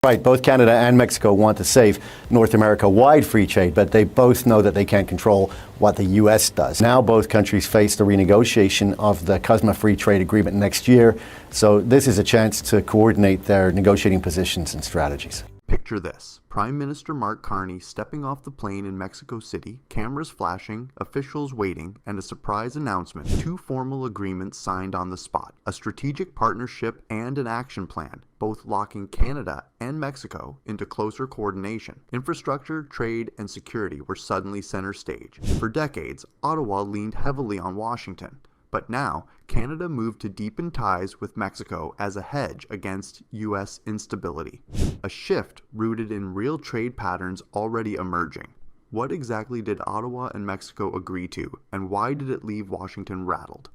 Right, both Canada and Mexico want to save North America-wide free trade, but they both know that they can't control what the U.S. does. Now both countries face the renegotiation of the CUSMA Free Trade Agreement next year, so this is a chance to coordinate their negotiating positions and strategies. Picture this. Prime Minister Mark Carney stepping off the plane in Mexico City, cameras flashing, officials waiting, and a surprise announcement. 2 formal agreements signed on the spot. A strategic partnership and an action plan, both locking Canada and Mexico into closer coordination. Infrastructure, trade, and security were suddenly center stage. For decades, Ottawa leaned heavily on Washington. But now, Canada moved to deepen ties with Mexico as a hedge against U.S. instability. A shift rooted in real trade patterns already emerging. What exactly did Ottawa and Mexico agree to, and why did it leave Washington rattled?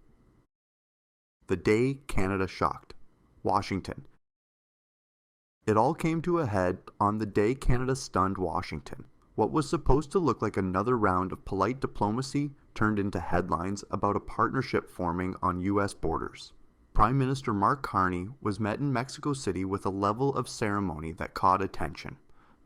The day Canada shocked. Washington. It all came to a head on the day Canada stunned Washington. What was supposed to look like another round of polite diplomacy turned into headlines about a partnership forming on U.S. borders. Prime Minister Mark Carney was met in Mexico City with a level of ceremony that caught attention.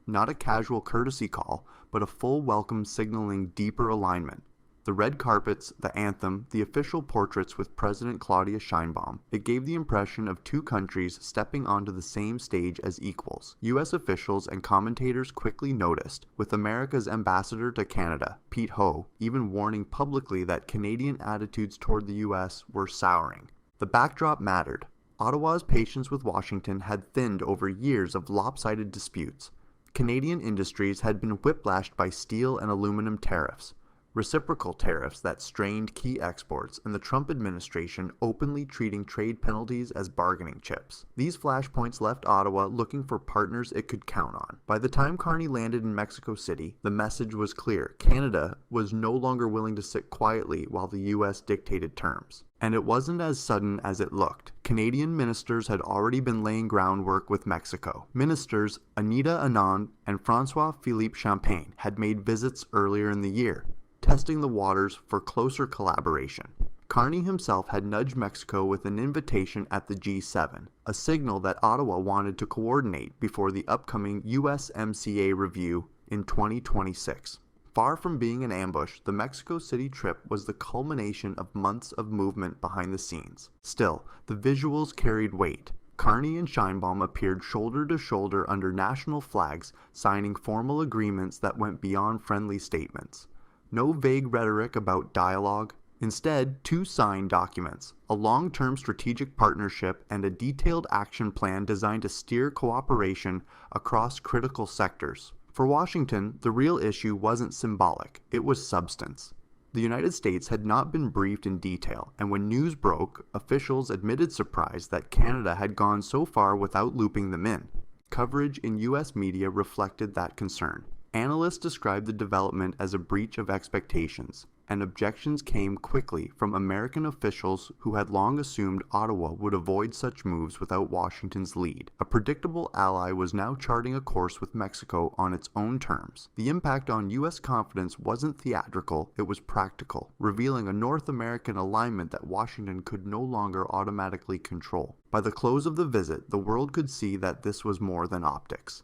Not a casual courtesy call, but a full welcome signaling deeper alignment. The red carpets, the anthem, the official portraits with President Claudia Sheinbaum. It gave the impression of 2 countries stepping onto the same stage as equals. U.S. officials and commentators quickly noticed, with America's ambassador to Canada, Pete Ho, even warning publicly that Canadian attitudes toward the U.S. were souring. The backdrop mattered. Ottawa's patience with Washington had thinned over years of lopsided disputes. Canadian industries had been whiplashed by steel and aluminum tariffs. Reciprocal tariffs that strained key exports, and the Trump administration openly treating trade penalties as bargaining chips. These flashpoints left Ottawa looking for partners it could count on. By the time Carney landed in Mexico City, the message was clear. Canada was no longer willing to sit quietly while the U.S. dictated terms. And it wasn't as sudden as it looked. Canadian ministers had already been laying groundwork with Mexico. Ministers Anita Anand and François-Philippe Champagne had made visits earlier in the year, testing the waters for closer collaboration. Carney himself had nudged Mexico with an invitation at the G7, a signal that Ottawa wanted to coordinate before the upcoming USMCA review in 2026. Far from being an ambush, the Mexico City trip was the culmination of months of movement behind the scenes. Still, the visuals carried weight. Carney and Sheinbaum appeared shoulder to shoulder under national flags, signing formal agreements that went beyond friendly statements. No vague rhetoric about dialogue. Instead, 2 signed documents, a long-term strategic partnership and a detailed action plan designed to steer cooperation across critical sectors. For Washington, the real issue wasn't symbolic, it was substance. The United States had not been briefed in detail, and when news broke, officials admitted surprise that Canada had gone so far without looping them in. Coverage in U.S. media reflected that concern. Analysts described the development as a breach of expectations, and objections came quickly from American officials who had long assumed Ottawa would avoid such moves without Washington's lead. A predictable ally was now charting a course with Mexico on its own terms. The impact on U.S. confidence wasn't theatrical, it was practical, revealing a North American alignment that Washington could no longer automatically control. By the close of the visit, the world could see that this was more than optics.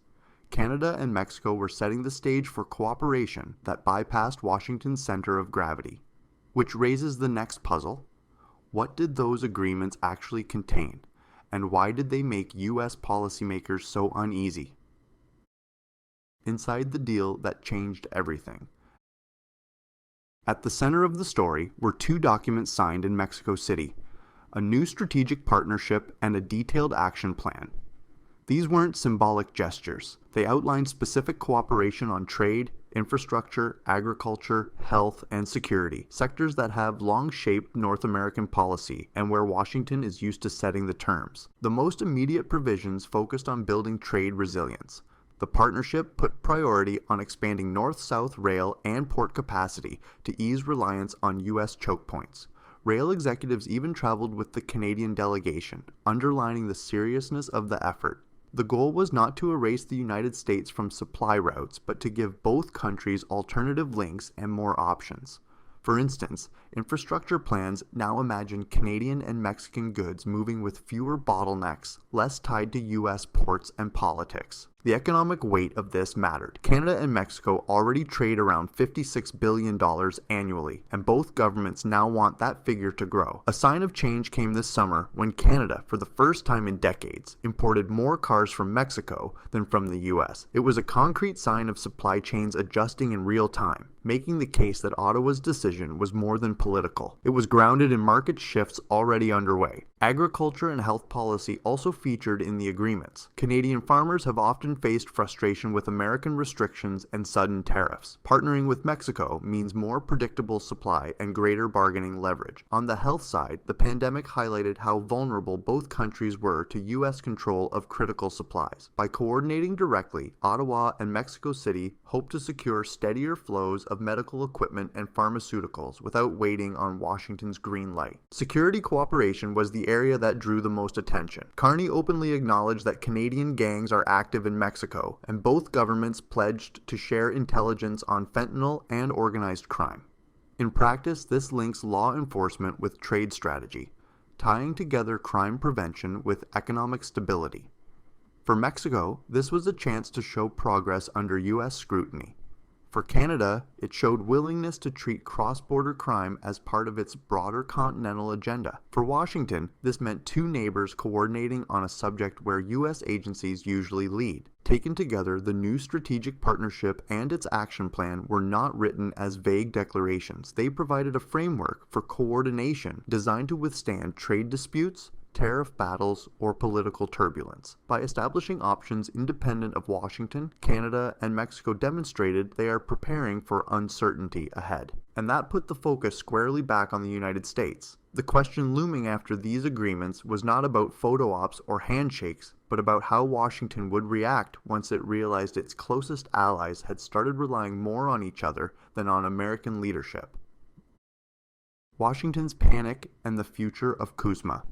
Canada and Mexico were setting the stage for cooperation that bypassed Washington's center of gravity. Which raises the next puzzle. What did those agreements actually contain, and why did they make U.S. policymakers so uneasy? Inside the deal that changed everything. At the center of the story were 2 documents signed in Mexico City, a new strategic partnership and a detailed action plan. These weren't symbolic gestures. They outlined specific cooperation on trade, infrastructure, agriculture, health, and security, sectors that have long shaped North American policy and where Washington is used to setting the terms. The most immediate provisions focused on building trade resilience. The partnership put priority on expanding north-south rail and port capacity to ease reliance on U.S. choke points. Rail executives even traveled with the Canadian delegation, underlining the seriousness of the effort. The goal was not to erase the United States from supply routes, but to give both countries alternative links and more options. For instance, Infrastructure plans now imagine Canadian and Mexican goods moving with fewer bottlenecks, less tied to U.S. ports and politics. The economic weight of this mattered. Canada and Mexico already trade around $56 billion annually, and both governments now want that figure to grow. A sign of change came this summer when Canada, for the first time in decades, imported more cars from Mexico than from the U.S. It was a concrete sign of supply chains adjusting in real time, making the case that Ottawa's decision was more than political. It was grounded in market shifts already underway. Agriculture and health policy also featured in the agreements. Canadian farmers have often faced frustration with American restrictions and sudden tariffs. Partnering with Mexico means more predictable supply and greater bargaining leverage. On the health side, the pandemic highlighted how vulnerable both countries were to U.S. control of critical supplies. By coordinating directly, Ottawa and Mexico City hope to secure steadier flows of medical equipment and pharmaceuticals without waiting on Washington's green light. Security cooperation was the area that drew the most attention. Carney openly acknowledged that Canadian gangs are active in Mexico, and both governments pledged to share intelligence on fentanyl and organized crime. In practice, this links law enforcement with trade strategy, tying together crime prevention with economic stability. For Mexico, this was a chance to show progress under U.S. scrutiny. For Canada, it showed willingness to treat cross-border crime as part of its broader continental agenda. For Washington, this meant two neighbors coordinating on a subject where U.S. agencies usually lead. Taken together, the new strategic partnership and its action plan were not written as vague declarations. They provided a framework for coordination designed to withstand trade disputes, tariff battles, or political turbulence. By establishing options independent of Washington, Canada and Mexico demonstrated they are preparing for uncertainty ahead. And that put the focus squarely back on the United States. The question looming after these agreements was not about photo ops or handshakes, but about how Washington would react once it realized its closest allies had started relying more on each other than on American leadership. Washington's panic and the future of CUSMA.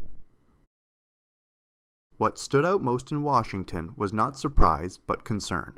What stood out most in Washington was not surprise, but concern.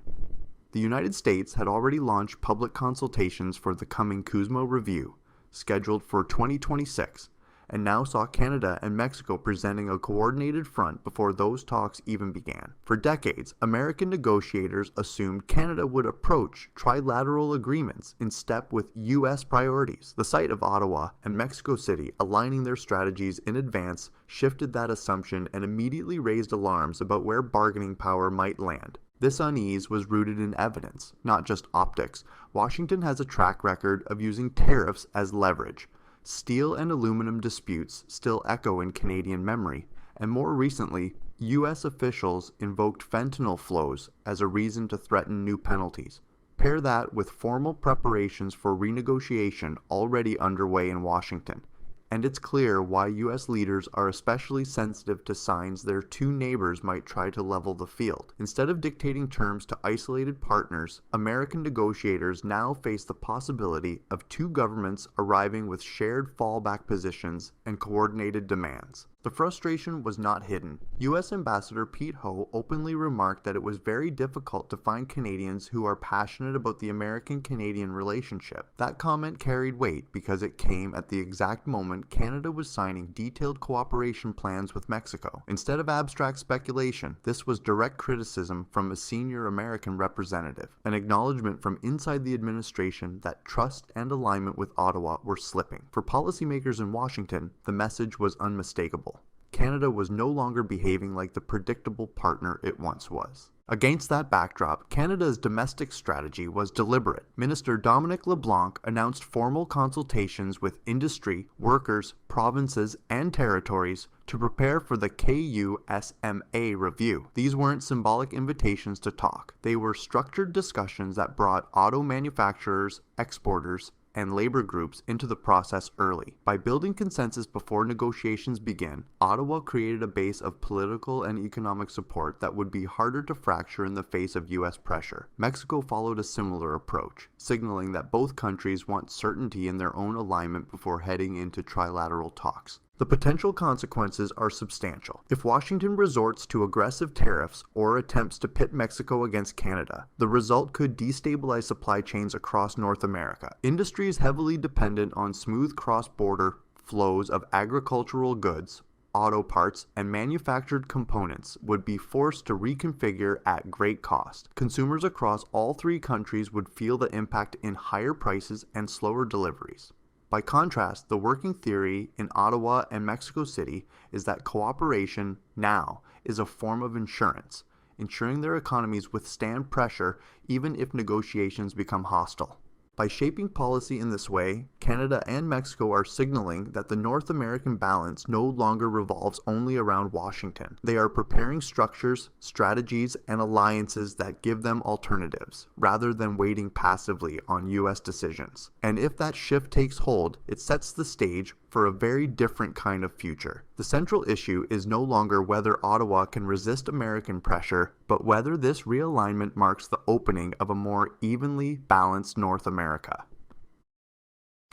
The United States had already launched public consultations for the coming CUSMA review, scheduled for 2026, and now saw Canada and Mexico presenting a coordinated front before those talks even began. For decades, American negotiators assumed Canada would approach trilateral agreements in step with U.S. priorities. The sight of Ottawa and Mexico City aligning their strategies in advance shifted that assumption and immediately raised alarms about where bargaining power might land. This unease was rooted in evidence, not just optics. Washington has a track record of using tariffs as leverage. Steel and aluminum disputes still echo in Canadian memory, and more recently, U.S. officials invoked fentanyl flows as a reason to threaten new penalties. Pair that with formal preparations for renegotiation already underway in Washington, and it's clear why U.S. leaders are especially sensitive to signs their two neighbors might try to level the field. Instead of dictating terms to isolated partners, American negotiators now face the possibility of two governments arriving with shared fallback positions and coordinated demands. The frustration was not hidden. U.S. Ambassador Pete Ho openly remarked that it was very difficult to find Canadians who are passionate about the American-Canadian relationship. That comment carried weight because it came at the exact moment Canada was signing detailed cooperation plans with Mexico. Instead of abstract speculation, this was direct criticism from a senior American representative, an acknowledgement from inside the administration that trust and alignment with Ottawa were slipping. For policymakers in Washington, the message was unmistakable. Canada was no longer behaving like the predictable partner it once was. Against that backdrop, Canada's domestic strategy was deliberate. Minister Dominic LeBlanc announced formal consultations with industry, workers, provinces, and territories to prepare for the KUSMA review. These weren't symbolic invitations to talk. They were structured discussions that brought auto manufacturers, exporters, and labor groups into the process early. By building consensus before negotiations begin, Ottawa created a base of political and economic support that would be harder to fracture in the face of U.S. pressure. Mexico followed a similar approach, signaling that both countries want certainty in their own alignment before heading into trilateral talks. The potential consequences are substantial. If Washington resorts to aggressive tariffs or attempts to pit Mexico against Canada, the result could destabilize supply chains across North America. Industries heavily dependent on smooth cross-border flows of agricultural goods, auto parts, and manufactured components would be forced to reconfigure at great cost. Consumers across all three countries would feel the impact in higher prices and slower deliveries. By contrast, the working theory in Ottawa and Mexico City is that cooperation now is a form of insurance, ensuring their economies withstand pressure even if negotiations become hostile. By shaping policy in this way, Canada and Mexico are signaling that the North American balance no longer revolves only around Washington. They are preparing structures, strategies, and alliances that give them alternatives, rather than waiting passively on U.S. decisions. And if that shift takes hold, it sets the stage for a very different kind of future. The central issue is no longer whether Ottawa can resist American pressure, but whether this realignment marks the opening of a more evenly balanced North America.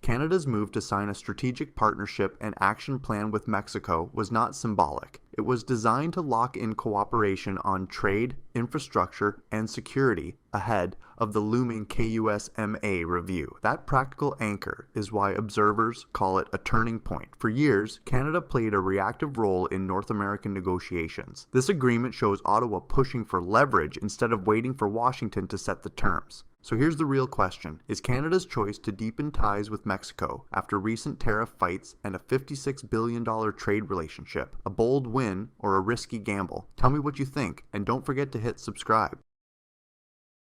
Canada's move to sign a strategic partnership and action plan with Mexico was not symbolic. It was designed to lock in cooperation on trade, infrastructure, and security ahead of the looming KUSMA review. That practical anchor is why observers call it a turning point. For years, Canada played a reactive role in North American negotiations. This agreement shows Ottawa pushing for leverage instead of waiting for Washington to set the terms. So here's the real question. Is Canada's choice to deepen ties with Mexico after recent tariff fights and a $56 billion trade relationship a bold win or a risky gamble? Tell me what you think, and don't forget to hit subscribe.